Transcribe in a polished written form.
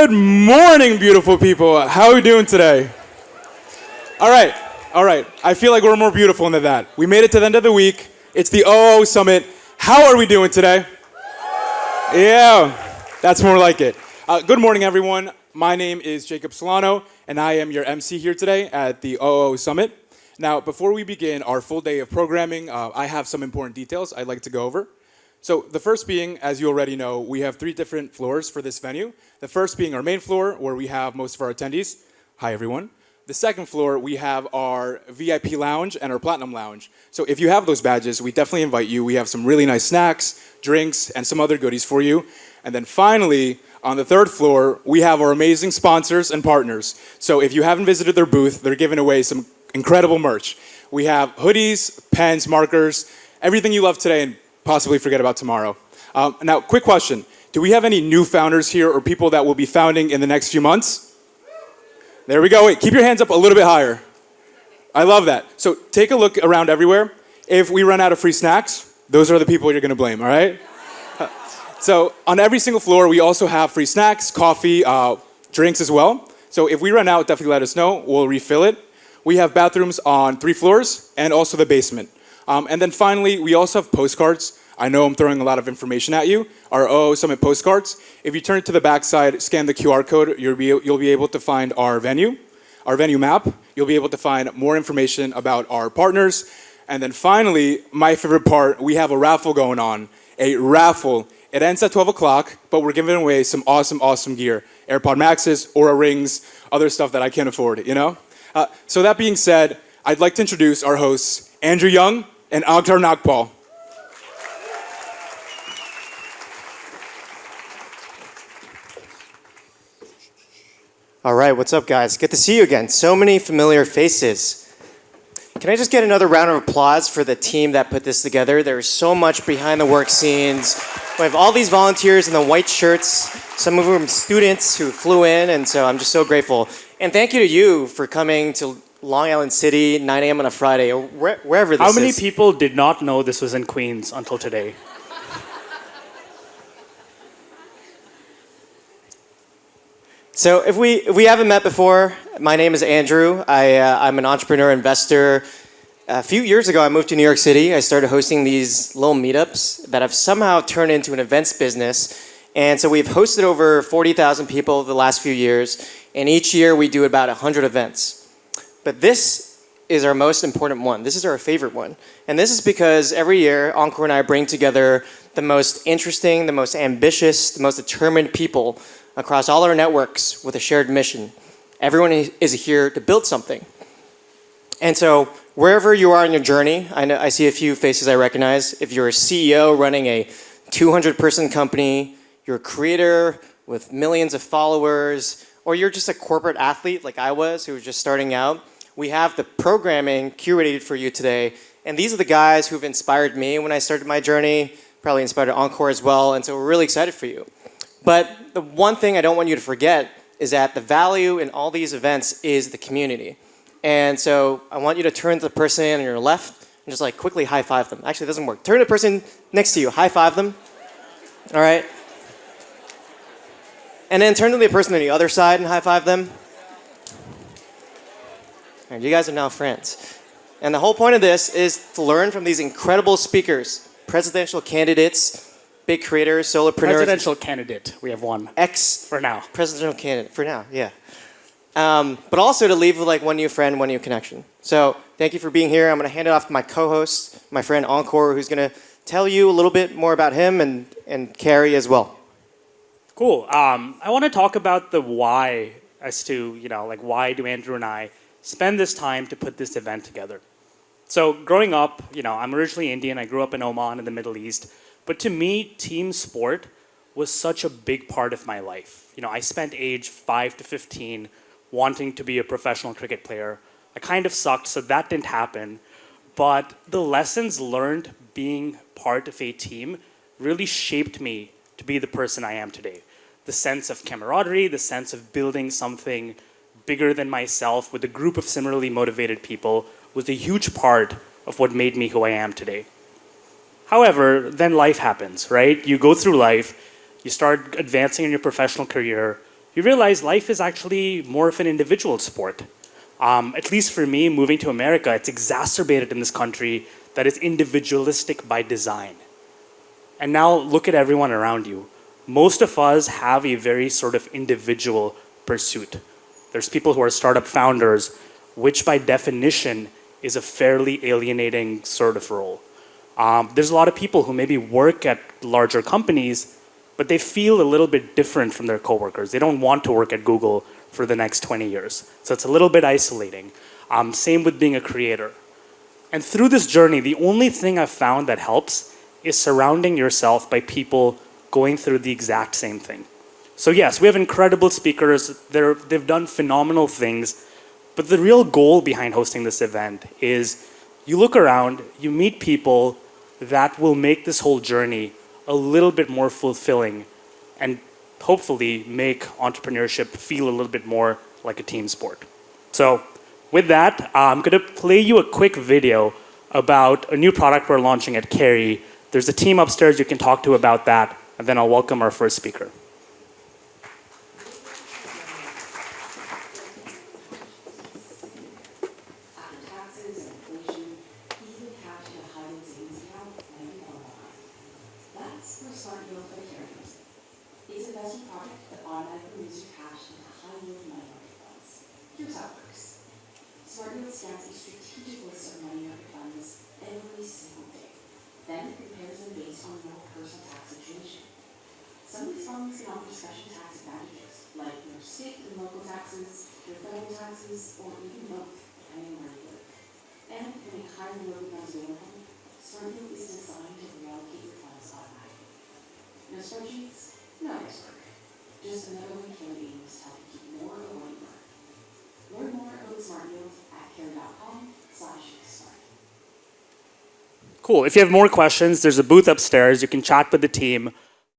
Good morning, beautiful people. How are we doing today? All right. I feel like we're more beautiful than that. We made it to the end of the week. It's the OO Summit. How are we doing today? Yeah, that's more like it. Good morning, everyone. My name is Jacob Solano, and I am your MC here today at the OO Summit. Now, before we begin our full day of programming, I have some important details I'd like to go over. So the first being, as you already know, we have 3 different floors for this venue. The first being our main floor, where we have most of our attendees. Hi, everyone. The second floor, we have our VIP lounge and our platinum lounge. So if you have those badges, we definitely invite you. We have some really nice snacks, drinks, and some other goodies for you. And then finally, on the third floor, we have our amazing sponsors and partners. So if you haven't visited their booth, they're giving away some incredible merch. We have hoodies, pens, markers, everything you love today and possibly forget about tomorrow. Now, quick question. Do we have any new founders here or people that will be founding in the next few months? There we go. Wait, keep your hands up a little bit higher. I love that. So take a look around everywhere. If we run out of free snacks, those are the people you're going to blame, all right? So on every single floor, we also have free snacks, coffee, drinks as well. So if we run out, definitely let us know. We'll refill it. We have bathrooms on 3 floors and also the basement. And then finally, we also have postcards. I know I'm throwing a lot of information at you. Our OO Summit postcards. If you turn to the back side, scan the QR code, you'll be able to find our venue map. You'll be able to find more information about our partners. And then finally, my favorite part, we have a raffle going on. A raffle. It ends at 12 o'clock, but we're giving away some awesome gear. AirPod Maxes, Aura Rings, other stuff that I can't afford, you know? So that being said, I'd like to introduce our hosts, Andrew Young and Akhtar Nagpal. All right, what's up, guys? Good to see you again. So many familiar faces. Can I just get another round of applause for the team that put this together? There's so much behind the work scenes. We have all these volunteers in the white shirts, some of them students who flew in, and so I'm just so grateful. And thank you to you for coming to Long Island City, 9 a.m. on a Friday, or wherever this is. How many people did not know this was in Queens until today? So if we haven't met before, my name is Andrew. I'm an entrepreneur investor. A few years ago, I moved to New York City. I started hosting these little meetups that have somehow turned into an events business. And so we've hosted over 40,000 people the last few years. And each year we do about 100 events. But this is our most important one. This is our favorite one. And this is because every year, Encore and I bring together the most interesting, the most ambitious, the most determined people across all our networks with a shared mission. Everyone is here to build something. And so wherever you are in your journey, I see a few faces I recognize. If you're a CEO running a 200-person company, you're a creator with millions of followers, or you're just a corporate athlete like I was who was just starting out, we have the programming curated for you today. And these are the guys who've inspired me when I started my journey, probably inspired Encore as well, and so we're really excited for you. But the one thing I don't want you to forget is that the value in all these events is the community. And so I want you to turn to the person on your left and just like quickly high five them. Actually, it doesn't work. Turn to the person next to you, high five them. All right? And then turn to the person on the other side and high five them. All right, you guys are now friends. And the whole point of this is to learn from these incredible speakers, presidential candidates, big creators, solopreneurs. Presidential candidate, we have one. For now. Presidential candidate, for now, yeah. But also to leave with like one new friend, one new connection. So thank you for being here. I'm gonna hand it off to my co-host, my friend Encore, who's gonna tell you a little bit more about him and Carrie as well. Cool. I want to talk about the why as to, like why do Andrew and I spend this time to put this event together. So growing up, I'm originally Indian. I grew up in Oman in the Middle East. But to me, team sport was such a big part of my life. I spent age 5 to 15 wanting to be a professional cricket player. I kind of sucked, so that didn't happen. But the lessons learned being part of a team really shaped me to be the person I am today. The sense of camaraderie, the sense of building something bigger than myself with a group of similarly motivated people was a huge part of what made me who I am today. However, then life happens, right? You go through life, you start advancing in your professional career, you realize life is actually more of an individual sport. At least for me, moving to America, it's exacerbated in this country that it's individualistic by design. And now look at everyone around you. Most of us have a very sort of individual pursuit. There's people who are startup founders, which by definition is a fairly alienating sort of role. There's a lot of people who maybe work at larger companies, but they feel a little bit different from their coworkers. They don't want to work at Google for the next 20 years. So it's a little bit isolating. Same with being a creator. And through this journey, the only thing I've found that helps is surrounding yourself by people going through the exact same thing. So yes, we have incredible speakers. They've done phenomenal things. But the real goal behind hosting this event is you look around, you meet people that will make this whole journey a little bit more fulfilling and hopefully make entrepreneurship feel a little bit more like a team sport. So with that, I'm going to play you a quick video about a new product we're launching at Carey. There's a team upstairs you can talk to about that, and then I'll welcome our first speaker. Scans a strategic list of money market funds every single day. Then it compares them based on your personal tax situation. Some of these funds can offer special tax advantages, like your state and local taxes, your federal taxes, or even both, depending on where you live. And when a higher local funds available, Smartdeal is designed to reallocate your funds automatically. No spreadsheets, no guesswork. Just another way Canadians help you keep more of what you earn. Learn more about Smartdeal at carey.com/smart. Cool. If you have more questions, there's a booth upstairs. You can chat with the team.